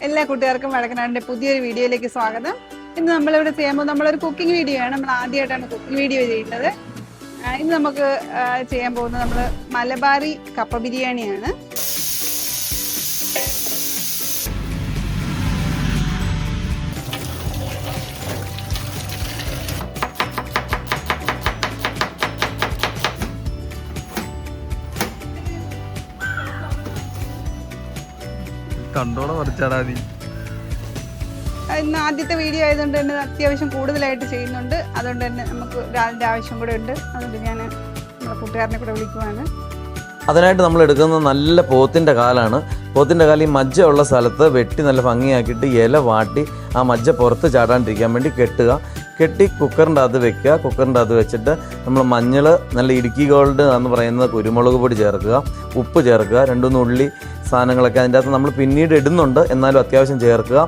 എല്ലാ കൂട്ടുകാർക്കും വടക്കനാടിന്റെ പുതിയൊരു വീഡിയോയിലേക്ക് സ്വാഗതം. ഇന്ന് നമ്മളിവിടെ ചെയ്യുമ്പോൾ നമ്മളൊരു കുക്കിംഗ് വീഡിയോ ആണ്. നമ്മൾ ആദ്യമായിട്ടാണ് കുക്കിംഗ് വീഡിയോ ചെയ്യുന്നത്. ഇന്ന് നമുക്ക് ചെയ്യാൻ പോകുന്നത് നമ്മൾ മലബാറി കപ്പ ബിരിയാണിയാണ്. കണ്ടോടെ പറിച്ചാടാ നീ. ഇന്ന് ആദ്യത്തെ വീഡിയോ ആയതുകൊണ്ട് തന്നെ അത്യാവശ്യം കൂടുതലായിട്ട് ചെയ്യുന്നുണ്ട്. അതുകൊണ്ട് തന്നെ നമുക്ക് ഒരാളുടെ ആവശ്യം കൂടെ ഉണ്ട്. അതുകൊണ്ട് ഞാൻ നമ്മുടെ കൂട്ടുകാരനെ കൂടെ വിളിക്കുവാണ്. അതിനായിട്ട് നമ്മൾ എടുക്കുന്നത് നല്ല പോത്തിൻ്റെ കാലാണ്. പോത്തിൻ്റെ കാല് ഈ മജ്ജ ഉള്ള സ്ഥലത്ത് വെട്ടി നല്ല ഭംഗിയാക്കിയിട്ട് ഇല വാട്ടി ആ മജ്ജ പുറത്ത് ചാടാണ്ടിരിക്കാൻ വേണ്ടി കെട്ടി കുക്കറിൻ്റെ അകത്ത് വെക്കുക. കുക്കറിൻ്റെ അകത്ത് വെച്ചിട്ട് നമ്മൾ മഞ്ഞൾ, നല്ല ഇടുക്കി ഗോൾഡ് എന്ന് പറയുന്നത് കുരുമുളക് പൊടി ചേർക്കുക, ഉപ്പ് ചേർക്കുക, 2-3 ഉള്ളി സാധനങ്ങളൊക്കെ അതിൻ്റെ അകത്ത് നമ്മൾ പിന്നീട് ഇടുന്നുണ്ട്, എന്നാലും അത്യാവശ്യം ചേർക്കുക.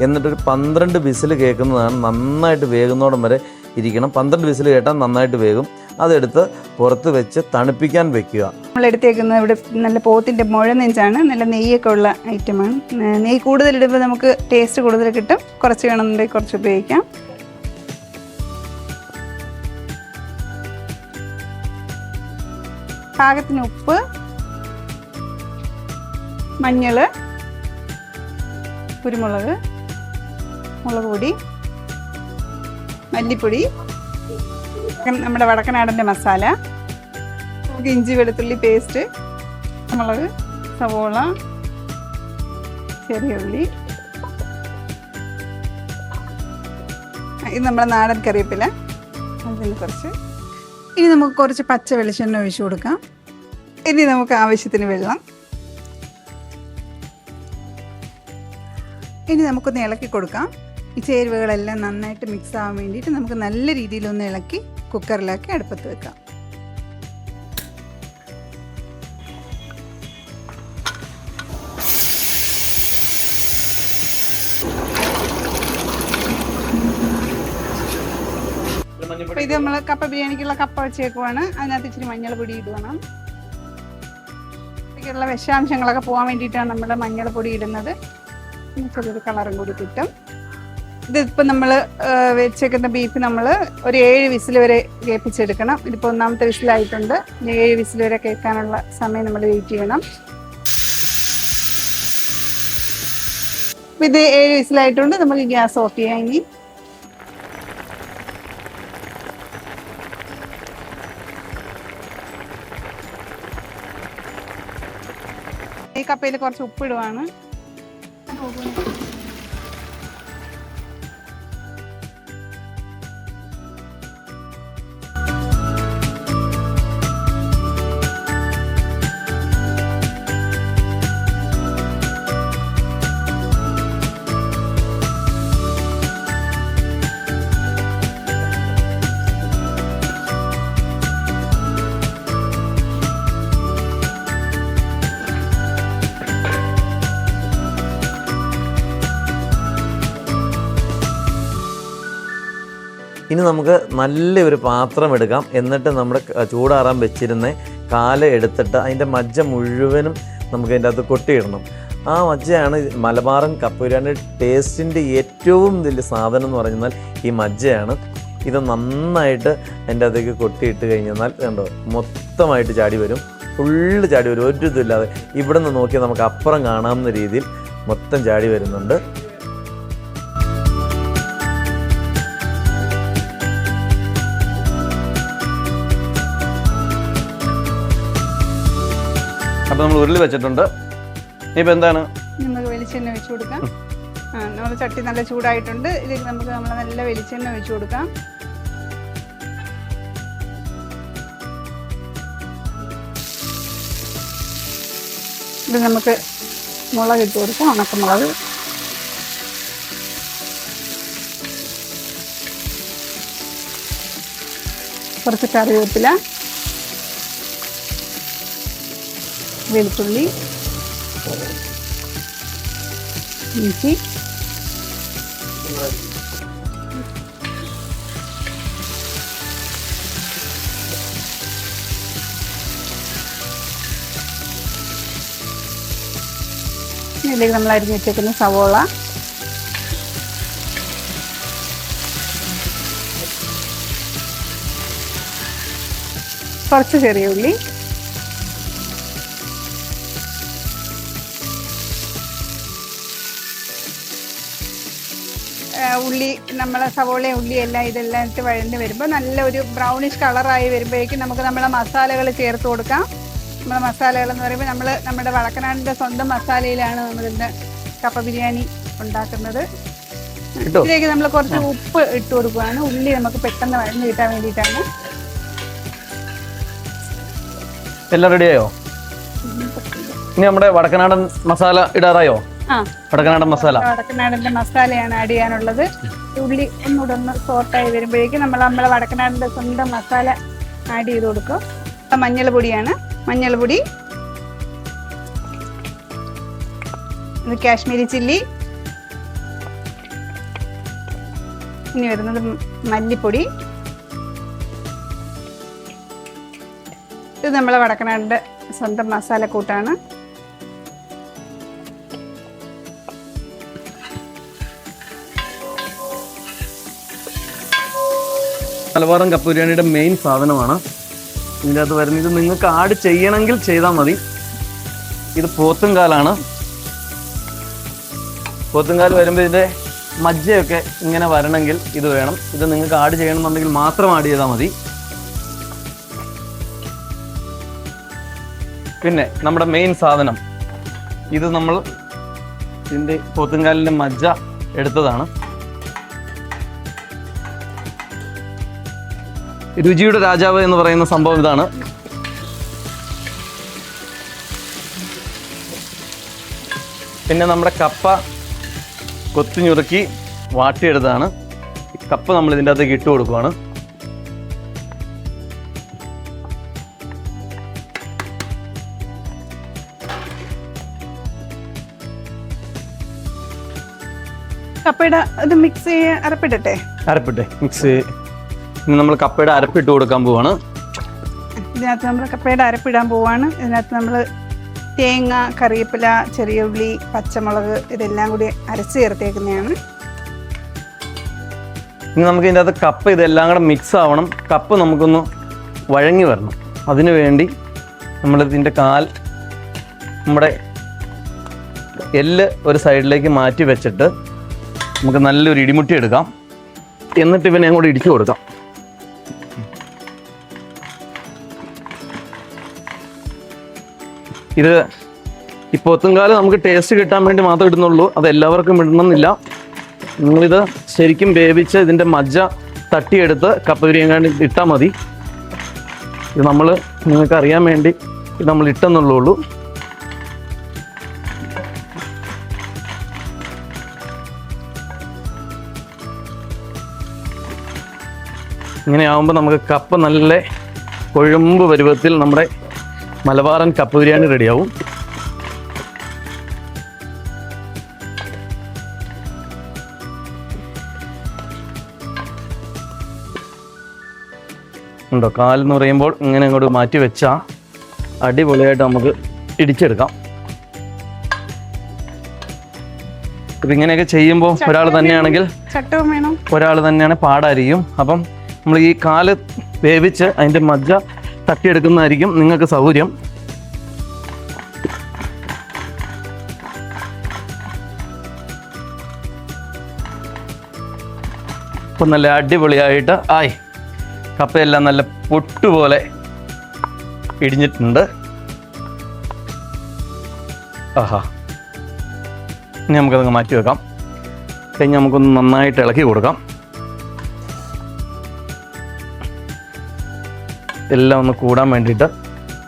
എന്നിട്ടൊരു 12 വിസിൽ കേൾക്കുന്നതാണ്. നന്നായിട്ട് വേകുന്നോടം വരെ ഇരിക്കണം. 12 വിസിൽ കേട്ടാൽ നന്നായിട്ട് വേകും. അതെടുത്ത് പുറത്ത് വെച്ച് തണുപ്പിക്കാൻ വെക്കുക. നമ്മളെടുത്തേക്കുന്നത് ഇവിടെ നല്ല പോത്തിൻ്റെ മുഴ നെഞ്ചാണ്. നല്ല നെയ്യൊക്കെ ഉള്ള ഐറ്റമാണ്. നെയ്യ് കൂടുതലിടുമ്പോൾ നമുക്ക് ടേസ്റ്റ് കൂടുതൽ കിട്ടും. കുറച്ച് വേണമെന്നുണ്ടെങ്കിൽ കുറച്ച് ഉപയോഗിക്കാം. പാകത്തിന് ഉപ്പ്, മഞ്ഞൾ, കുരുമുളക്, മുളക് പൊടി, മല്ലിപ്പൊടി, നമ്മുടെ വടക്കനാടൻ്റെ മസാല, ഇഞ്ചി വെളുത്തുള്ളി പേസ്റ്റ്, മുളക്, സവോള, ചെറിയ ഉള്ളി, ഇത് നമ്മുടെ നാടൻ കറിവേപ്പില, അതിന് കുറച്ച്. ഇനി നമുക്ക് കുറച്ച് പച്ച വെളിച്ചെണ്ണ ഒഴിച്ചു കൊടുക്കാം. ഇനി നമുക്ക് ആവശ്യത്തിന് വെള്ളം. ഇനി നമുക്കൊന്ന് ഇളക്കി കൊടുക്കാം. ഈ ചേരുവകളെല്ലാം നന്നായിട്ട് മിക്സ് ആവാൻ വേണ്ടിയിട്ട് നമുക്ക് നല്ല രീതിയിലൊന്ന് ഇളക്കി കുക്കറിലാക്കി അടുപ്പത്ത് വെക്കാം. അപ്പോൾ ഇത് നമ്മൾ കപ്പ ബിരിയാണിക്കുള്ള കപ്പ വെച്ചേക്കുവാണ്. അതിനകത്ത് ഇച്ചിരി മഞ്ഞൾ പൊടി ഇടണം. ഇതിലേക്കുള്ള വിഷാംശങ്ങളൊക്കെ പോകാൻ വേണ്ടിയിട്ടാണ് നമ്മൾ മഞ്ഞൾ പൊടി ഇടുന്നത്. ചെറിയൊരു കളറും കൂടി കിട്ടും. ഇതിപ്പോൾ നമ്മൾ വെച്ചേക്കുന്ന ബീഫ് നമ്മൾ ഒരു 7 വിസിൽ വരെ കേൾപ്പിച്ചെടുക്കണം. ഇതിപ്പോൾ 1ാമത്തെ വിസിലായിട്ടുണ്ട്. 7 വിസിൽ വരെ കേൾക്കാനുള്ള സമയം നമ്മൾ വെയിറ്റ് ചെയ്യണം. ഇത് 7 വിസിലായിട്ടുണ്ട്. നമുക്ക് ഗ്യാസ് ഓഫ് ചെയ്യാം. ഇനി ഈ കപ്പയിൽ കുറച്ച് ഉപ്പിടുവാണ്. ഇനി നമുക്ക് നല്ലൊരു പാത്രം എടുക്കാം. എന്നിട്ട് നമ്മുടെ ചൂടാറാൻ വെച്ചിരുന്ന കാല എടുത്തിട്ട് അതിൻ്റെ മജ്ജ മുഴുവനും നമുക്ക് അതിൻ്റെ അകത്ത് കൊട്ടിയിടണം. ആ മജ്ജയാണ് മലബാറൻ കപ്പ ബിരിയാണിയുടെ ടേസ്റ്റിൻ്റെ ഏറ്റവും വലിയ സാധനം എന്ന് പറഞ്ഞാൽ ഈ മജ്ജയാണ്. ഇത് നന്നായിട്ട് അതിൻ്റെ അകത്തേക്ക് കൊട്ടിയിട്ട് കഴിഞ്ഞാൽ കണ്ടോ മൊത്തമായിട്ട് ചാടി വരും. ഫുള്ള് ചാടി വരും. ഒരു ഇതുമില്ലാതെ ഇവിടെ നിന്ന് നോക്കിയാൽ നമുക്ക് അപ്പുറം കാണാവുന്ന രീതിയിൽ മൊത്തം ചാടി വരുന്നുണ്ട്. അപ്പോൾ നമ്മൾ ഉരുളി വെച്ചിട്ടുണ്ട്. ഇപ്പം എന്താണ് നമുക്ക് വെളിച്ചെണ്ണ ഒഴിച്ചു കൊടുക്കാം. നമ്മൾ ചട്ടി നല്ല ചൂടായിട്ടുണ്ട്. ഇതിൽ നമുക്ക് നല്ല വെളിച്ചെണ്ണ ഒഴിച്ചു കൊടുക്കാം. ഇത് നമുക്ക് മുളക് ഇട്ട് കൊടുക്കാം. ഉണക്കമുളക്, കുറച്ച് കറിവേപ്പില, വെളുത്തുള്ളി, ഇഞ്ചി, ഇതിലേക്ക് നമ്മൾ അരിഞ്ഞ് വെച്ചേക്കുന്ന സവോള, കുറച്ച് ചെറിയ ഉള്ളി, ഉള്ളി, നമ്മളെ സവോളയും ഉള്ളിയും എല്ലാം ഇതെല്ലാം ഇട്ട് വഴഞ്ഞ് വരുമ്പോൾ നല്ലൊരു ബ്രൗണിഷ് കളറായി വരുമ്പോഴേക്കും നമുക്ക് നമ്മളെ മസാലകൾ ചേർത്ത് കൊടുക്കാം. നമ്മളെ മസാലകൾ എന്ന് പറയുമ്പോൾ നമ്മുടെ വടക്കനാടിൻ്റെ സ്വന്തം മസാലയിലാണ് നമ്മളിന്ന് കപ്പ ബിരിയാണി ഉണ്ടാക്കുന്നത്. ഇതിലേക്ക് നമ്മൾ കുറച്ച് ഉപ്പ് ഇട്ട് കൊടുക്കുകയാണ്. ഉള്ളി നമുക്ക് പെട്ടെന്ന് വഴഞ്ഞ് കിട്ടാൻ വേണ്ടിയിട്ടാണ്. എല്ലാം റെഡിയായോ? ഇനി നമ്മുടെ വടക്കനാടൻ മസാല ഇടാറായോ? വടക്കനാടൻ വടക്കനാടിന്റെ മസാലയാണ് ആഡ് ചെയ്യാനുള്ളത്. ഉള്ളി ഒന്നുകൂടെ ഒന്ന് സോട്ടായി വരുമ്പോഴേക്കും നമ്മളെ വടക്കനാടിന്റെ സ്വന്തം മസാല ആഡ് ചെയ്ത് കൊടുക്കും. മഞ്ഞൾ പൊടിയാണ്. മഞ്ഞൾപ്പൊടി, ഇത് കാശ്മീരി ചില്ലി, ഇനി വരുന്നത് മല്ലിപ്പൊടി. ഇത് നമ്മളെ വടക്കനാടിന്റെ സ്വന്തം മസാലക്കൂട്ടാണ്. മലബാറൻ കപ്പ ബിരിയാണിയുടെ മെയിൻ സാധനമാണ് ഇതിൻ്റെ അകത്ത് വരുന്നത്. ഇത് നിങ്ങൾക്ക് ആഡ് ചെയ്യണമെങ്കിൽ ചെയ്താൽ മതി. ഇത് പോത്തുംകാലാണ്. പോത്തുംകാൽ വരുമ്പോൾ ഇതിൻ്റെ മജ്ജയൊക്കെ ഇങ്ങനെ വരണമെങ്കിൽ ഇത് വേണം. ഇത് നിങ്ങൾക്ക് ആഡ് ചെയ്യണമെന്നുണ്ടെങ്കിൽ മാത്രം ആഡ് ചെയ്താൽ മതി. പിന്നെ നമ്മുടെ മെയിൻ സാധനം ഇത് നമ്മൾ ഇതിൻ്റെ പോത്തുംകാലിൻ്റെ മജ്ജ എടുത്തതാണ്. രുചിയുടെ രാജാവ് എന്ന് പറയുന്ന സംഭവം ഇതാണ്. പിന്നെ നമ്മുടെ കപ്പ കൊത്തിഞ്ഞുറുക്കി വാട്ടിയെടുത്താണ്. കപ്പ നമ്മൾ ഇതിൻ്റെ അകത്തേക്ക് ഇട്ട് കൊടുക്കുകയാണ്. കപ്പയുടെ ഇത് മിക്സ് അരപ്പിട്ടെ മിക്സ്. ഇനി നമ്മൾ കപ്പയുടെ അരപ്പിട്ട് കൊടുക്കാൻ പോവാണ്. ഇതിനകത്ത് നമ്മൾ കപ്പയുടെ അരപ്പിടാൻ പോവാണ്. ഇതിനകത്ത് നമ്മൾ തേങ്ങ, കറിവേപ്പില, ചെറിയ ഉള്ളി, പച്ചമുളക് ഇതെല്ലാം കൂടി അരച്ച് ചേർത്തേക്കുന്നതാണ്. ഇനി നമുക്ക് ഇതിൻ്റെ അകത്ത് കപ്പ ഇതെല്ലാം കൂടെ മിക്സ് ആവണം. കപ്പ നമുക്കൊന്ന് വഴങ്ങി വരണം. അതിനു വേണ്ടി നമ്മളിതിൻ്റെ നമ്മുടെ എല്ല് ഒരു സൈഡിലേക്ക് മാറ്റി വെച്ചിട്ട് നമുക്ക് നല്ലൊരു ഇടിമുട്ടി എടുക്കാം. എന്നിട്ട് ഇവനെ അങ്ങോട്ട് ഇടിച്ചു കൊടുക്കാം. ഇത് ഈ പോത്തുംകാല് നമുക്ക് ടേസ്റ്റ് കിട്ടാൻ വേണ്ടി മാത്രം ഇടുന്നുള്ളൂ. അത് എല്ലാവർക്കും ഇടണമെന്നില്ല. നിങ്ങളിത് ശരിക്കും വേവിച്ച് ഇതിൻ്റെ മജ്ജ തട്ടിയെടുത്ത് കപ്പ ബിരിയാണി ഇട്ടാൽ മതി. ഇത് നിങ്ങൾക്ക് അറിയാൻ വേണ്ടി ഇത് നമ്മൾ ഇട്ടെന്നുള്ളൂ. ഇങ്ങനെ ആകുമ്പോൾ നമുക്ക് കപ്പ നല്ല കൊഴുമ്പ് പരുവത്തിൽ നമ്മുടെ മലബാറൻ കപ്പ ബിരിയാണി റെഡിയാവും. ഉണ്ടോ? കാലെന്ന് പറയുമ്പോൾ ഇങ്ങനെ അങ്ങോട്ട് മാറ്റി വെച്ചാൽ അടിപൊളിയായിട്ട് നമുക്ക് ഇടിച്ചെടുക്കാം. ഇപ്പം ഇങ്ങനെയൊക്കെ ചെയ്യുമ്പോൾ ഒരാൾ തന്നെയാണെങ്കിൽ പാടായിരിക്കും. അപ്പം നമ്മൾ ഈ കാല് വേവിച്ച് അതിൻ്റെ മജ്ജ തട്ടിയെടുക്കുന്നതായിരിക്കും നിങ്ങൾക്ക് സൗകര്യം. അപ്പം നല്ല അടിപൊളിയായിട്ട് കപ്പയെല്ലാം നല്ല പൊട്ടുപോലെ ഇടിഞ്ഞിട്ടുണ്ട്. ഇനി നമുക്കതങ്ങ് മാറ്റി വെക്കാം. കഴിഞ്ഞ് നമുക്കൊന്ന് നന്നായിട്ട് ഇളക്കി കൊടുക്കാം. എല്ലാം ഒന്ന് കൂടാൻ വേണ്ടിയിട്ട്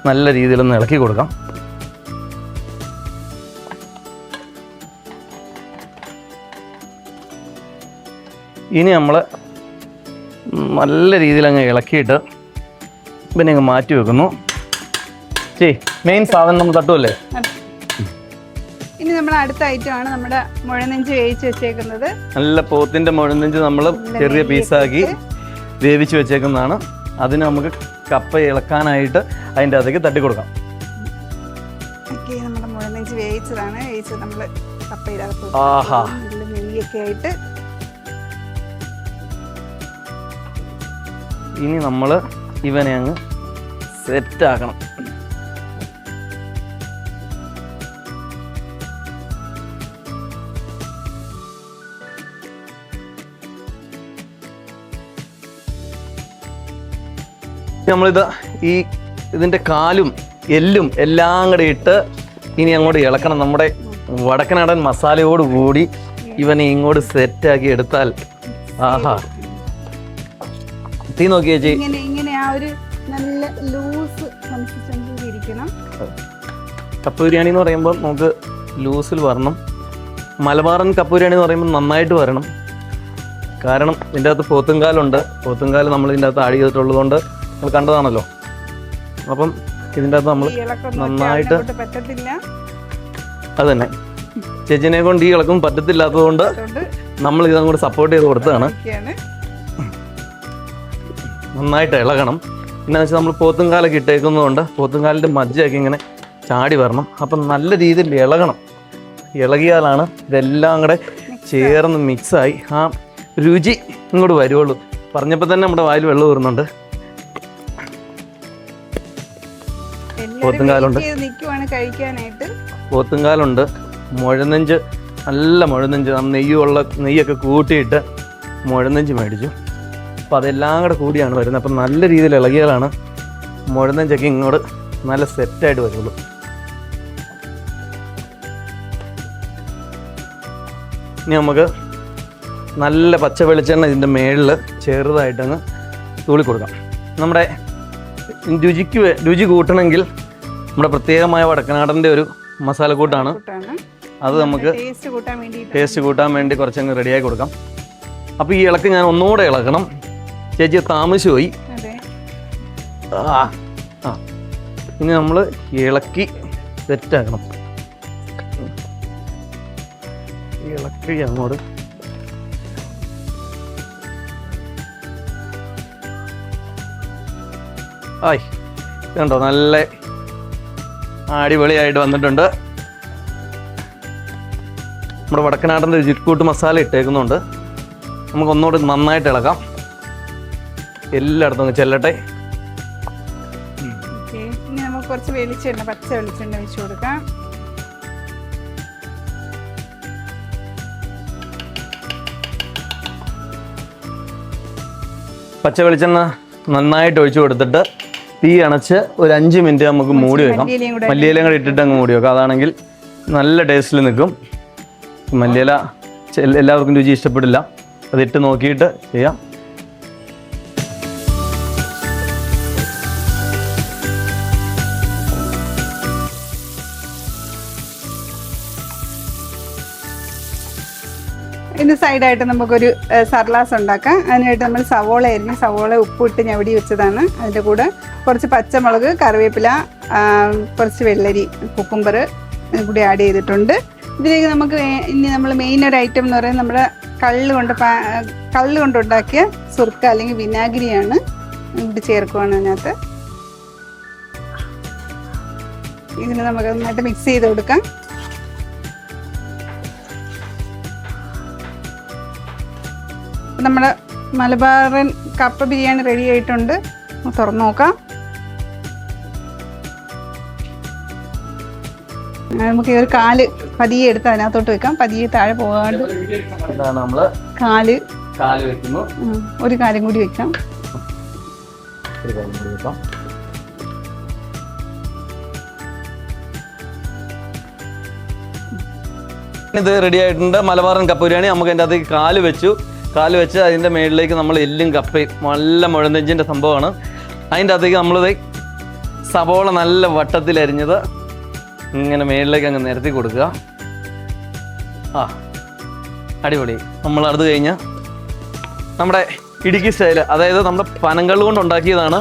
നല്ല രീതിയിലൊന്ന് ഇളക്കി കൊടുക്കാം. ഇനി നമ്മൾ നല്ല രീതിയിൽ അങ്ങ് ഇളക്കിയിട്ട് പിന്നെ അങ്ങ് മാറ്റി വെക്കുന്നു. മെയിൻ സാധനം നമ്മൾ തട്ടുമല്ലേ. ഇനി നമ്മൾ അടുത്ത ഐറ്റം ആണ് നമ്മുടെ മുഴനെഞ്ച് വേവിച്ച് വെച്ചേക്കുന്നത്. നല്ല പോത്തിന്റെ മുഴനെഞ്ച് നമ്മൾ ചെറിയ പീസാക്കി വേവിച്ച് വെച്ചേക്കുന്നതാണ്. അതിന് നമുക്ക് കപ്പ ഇളക്കാനായിട്ട് അതിൻ്റെ അകത്തേക്ക് തട്ടി കൊടുക്കാം. നമ്മുടെ മുഴനെഞ്ച് വേവിച്ചതാണ്. വേവിച്ച് നമ്മൾ കപ്പയിലകത്ത് ആഹാ. നെയ്യൊക്കെ ആയിട്ട്. ഇനി നമ്മൾ ഇവനെ അങ്ങ് സെറ്റ് ആക്കണം. നമ്മളിത് ഇതിൻ്റെ കാലും എല്ലും എല്ലാം കൂടെ ഇട്ട് ഇനി അങ്ങോട്ട് ഇളക്കണം. നമ്മുടെ വടക്കനാടൻ മസാലയോട് കൂടി ഇവനെ ഇങ്ങോട്ട് സെറ്റാക്കി എടുത്താൽ ആഹാ. തീ നോക്കി ചേച്ചി. ഇങ്ങനെ ആ ഒരു നല്ല ലൂസ് കൺസിസ്റ്റൻസി ഇരിക്കണം. കപ്പ ബിരിയാണി എന്ന് പറയുമ്പോൾ നമുക്ക് ലൂസിൽ വരണം. മലബാറൻ കപ്പ ബിരിയാണി എന്ന് പറയുമ്പോൾ നന്നായിട്ട് വരണം. കാരണം ഇതിൻ്റെ അകത്ത് പോത്തുംകാലുണ്ട്. പോത്തുംകാല് നമ്മൾ ഇതിൻ്റെ അകത്ത് ആഡ് ചെയ്തിട്ടുള്ളതുകൊണ്ട് നമ്മൾ കണ്ടതാണല്ലോ. അപ്പം ഇതിൻ്റെ അകത്ത് നമ്മൾ നന്നായിട്ട് അത് തന്നെ ചേച്ചിനെ കൊണ്ട് ഈ ഇളക്കം പറ്റത്തില്ലാത്തത് കൊണ്ട് നമ്മൾ ഇതങ്ങോട്ട് സപ്പോർട്ട് ചെയ്ത് കൊടുത്തതാണ്. നന്നായിട്ട് ഇളകണം. എന്നാന്ന് വെച്ചാൽ നമ്മൾ പോത്തുംകാലൊക്കെ ഇട്ടേക്കുന്നതുകൊണ്ട് പോത്തുംകാലിൻ്റെ മജ്ജയൊക്കെ ഇങ്ങനെ ചാടി വരണം. അപ്പം നല്ല രീതിയിൽ ഇളകണം. ഇളകിയാലാണ് ഇതെല്ലാം കൂടെ ചേർന്ന് മിക്സായി ആ രുചി ഇങ്ങോട്ട് വരുള്ളൂ. പറഞ്ഞപ്പോൾ തന്നെ നമ്മുടെ വായിൽ വെള്ളം ഊറുന്നുണ്ട്. പോത്തുംകാലുണ്ട്, പോത്തുംകാലുണ്ട്, മുഴനെഞ്ച്, നല്ല മുഴനെഞ്ച്. നെയ്യൊക്കെ കൂട്ടിയിട്ട് മുഴനെഞ്ച് മേടിച്ചു. അപ്പോൾ അതെല്ലാം കൂടെ കൂടിയാണ് വരുന്നത്. അപ്പം നല്ല രീതിയിൽ ഇളകിയാലാണ് മുഴനെഞ്ചൊക്കെ ഇങ്ങോട്ട് നല്ല സെറ്റായിട്ട് വരുള്ളൂ. ഇനി നമുക്ക് നല്ല പച്ച വെളിച്ചെണ്ണ ഇതിൻ്റെ മേളിൽ ചെറുതായിട്ടങ്ങ് തൂളി കൊടുക്കാം. നമ്മുടെ രുചി കൂട്ടണമെങ്കിൽ നമ്മുടെ പ്രത്യേകമായ വടക്കനാടൻ്റെ ഒരു മസാലക്കൂട്ടാണ്. അത് നമുക്ക് ടേസ്റ്റ് കൂട്ടാൻ വേണ്ടി കുറച്ചങ്ങ് റെഡിയാക്കി കൊടുക്കാം. അപ്പോൾ ഈ ഇളക്ക് ഞാൻ ഒന്നുകൂടെ ഇളക്കണം. ചേച്ചി താമസിച്ചു പോയി. ഇനി നമ്മൾ ഇളക്കി സെറ്റാക്കണം. ഇളക്കി അങ്ങോട്ട് കണ്ടോ, നല്ല അടിപൊളിയായിട്ട് വന്നിട്ടുണ്ട്. നമ്മുടെ വടക്കനാടൻ്റെ രുചിക്കൂട്ട് മസാല ഇട്ടേക്കുന്നുണ്ട്. നമുക്ക് ഒന്നുകൂടി നന്നായിട്ട് ഇളക്കാം. എല്ലായിടത്തും ചെല്ലട്ടെ. നമുക്ക് കുറച്ച് വെളിച്ചെണ്ണ, പച്ച വെളിച്ചെണ്ണ ഒഴിച്ചു കൊടുക്കാം. പച്ച വെളിച്ചെണ്ണ നന്നായിട്ട് ഒഴിച്ചു കൊടുത്തിട്ട് തീ അണച്ച് ഒരു 5 മിനിറ്റ് നമുക്ക് മൂടി വെക്കാം. മല്ലിയിലയും കൂടെ ഇട്ടിട്ട് അങ്ങ് മൂടി വെക്കാം. അതാണെങ്കിൽ നല്ല ടേസ്റ്റിൽ നിൽക്കും. മല്ലിയില എല്ലാവർക്കും രുചി ഇഷ്ടപ്പെടില്ല. അതിട്ട് നോക്കിയിട്ട് ചെയ്യാം. ഇതിന് സൈഡായിട്ട് നമുക്കൊരു സർലാസ് ഉണ്ടാക്കാം. അതിനായിട്ട് നമ്മൾ സവോള അരിഞ്ഞ് സവോള ഉപ്പിട്ട് ഞവടി വെച്ചതാണ്. അതിൻ്റെ കൂടെ കുറച്ച് പച്ചമുളക്, കറിവേപ്പില, കുറച്ച് വെള്ളരി, കുക്കുംബർ കൂടി ആഡ് ചെയ്തിട്ടുണ്ട്. ഇതിലേക്ക് നമുക്ക് ഇനി നമ്മൾ മെയിൻ ഒരു ഐറ്റം എന്ന് പറയുന്നത് നമ്മുടെ കള്ള് കൊണ്ടുണ്ടാക്കിയ സുർക്ക അല്ലെങ്കിൽ വിനാഗിരിയാണ് ഇത് ചേർക്കുവാണ് അതിനകത്ത്. ഇതിന് നമുക്ക് നന്നായിട്ട് മിക്സ് ചെയ്ത് കൊടുക്കാം. നമ്മുടെ മലബാറൻ കപ്പ ബിരിയാണി റെഡി ആയിട്ടുണ്ട്. തുറന്നു നോക്കാം. നമുക്ക് ഈ ഒരു കാല് പതിയെ എടുത്ത് അതിനകത്തോട്ട് വെക്കാം. പതിയെ താഴെ പോകാണ്ട് കാല് വെക്കുന്നു. ഒരു കാലും കൂടി വെക്കാം. ഇത് റെഡി ആയിട്ടുണ്ട്. മലബാറൻ കപ്പ ബിരിയാണി. നമുക്ക് അതിൻ്റെ അകത്തേക്ക് കാല് വെച്ച് അതിൻ്റെ മേളിലേക്ക് നമ്മൾ എല്ലും കപ്പയും നല്ല മുഴനെഞ്ചിൻ്റെ സംഭവമാണ്. അതിൻ്റെ അകത്തേക്ക് നമ്മളിത് സവോള നല്ല വട്ടത്തിൽ അരിഞ്ഞത് ഇങ്ങനെ മേളിലേക്ക് അങ്ങ് നിരത്തി കൊടുക്കുക. അടിപൊളി. നമ്മൾ അത് കഴിഞ്ഞ് നമ്മുടെ ഇടുക്കി സ്റ്റൈല്, അതായത് നമ്മുടെ പനങ്കള്ള് കൊണ്ട് ഉണ്ടാക്കിയതാണ്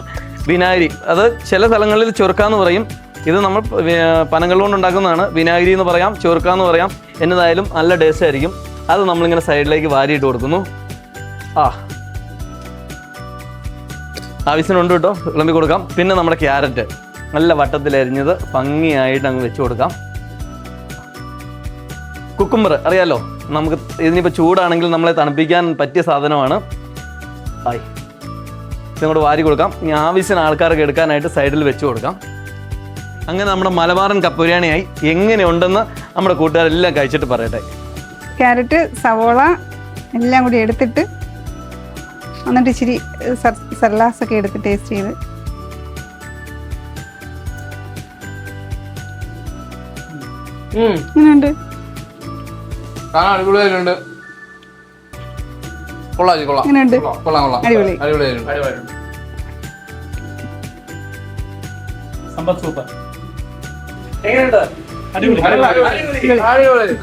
വിനാഗിരി. അത് ചില സ്ഥലങ്ങളിൽ ചൊറുക്കാന്ന് പറയും. ഇത് നമ്മൾ പനങ്കള്ള് കൊണ്ട് ഉണ്ടാക്കുന്നതാണ്. വിനാഗിരി എന്ന് പറയാം, ചൊറുക്കാന്ന് പറയാം. എന്നതായാലും നല്ല ടേസ്റ്റ് ആയിരിക്കും. അത് നമ്മളിങ്ങനെ സൈഡിലേക്ക് വാരിയിട്ട് കൊടുക്കുന്നു. ആവശ്യത്തിനുണ്ട് കേട്ടോ, വിളമ്പി കൊടുക്കാം. പിന്നെ നമ്മുടെ ക്യാരറ്റ് നല്ല വട്ടത്തിൽ അരിഞ്ഞത് ഭംഗിയായിട്ട് അങ്ങ് വെച്ച് കൊടുക്കാം. കുക്കുംബർ അറിയാലോ, നമുക്ക് ഇതിനിപ്പോൾ ചൂടാണെങ്കിൽ നമ്മളെ തണുപ്പിക്കാൻ പറ്റിയ സാധനമാണ്. ആയി ഇതങ്ങോട്ട് വാരി കൊടുക്കാം. ഇനി ആവശ്യത്തിന് ആൾക്കാർക്ക് എടുക്കാനായിട്ട് സൈഡിൽ വെച്ച് കൊടുക്കാം. അങ്ങനെ നമ്മുടെ മലബാറൻ കപ്പ ബിരിയാണിയായി. എങ്ങനെയുണ്ടെന്ന് നമ്മുടെ കൂട്ടുകാരെല്ലാം കഴിച്ചിട്ട് പറയട്ടെ. ക്യാരറ്റ്, സവോള എല്ലാം കൂടി എടുത്തിട്ട് എന്നിട്ട് ഇച്ചിരി സർലാസൊക്കെ എടുത്ത് ടേസ്റ്റ് ചെയ്ത്. എങ്ങനെയുണ്ട്? അടിപൊളിയായിട്ടുണ്ട്. എങ്ങനെയുണ്ട്? അടിപൊളി. സമ്പത്ത് സൂപ്പർ. എങ്ങനെയുണ്ട്? അടിപൊളി.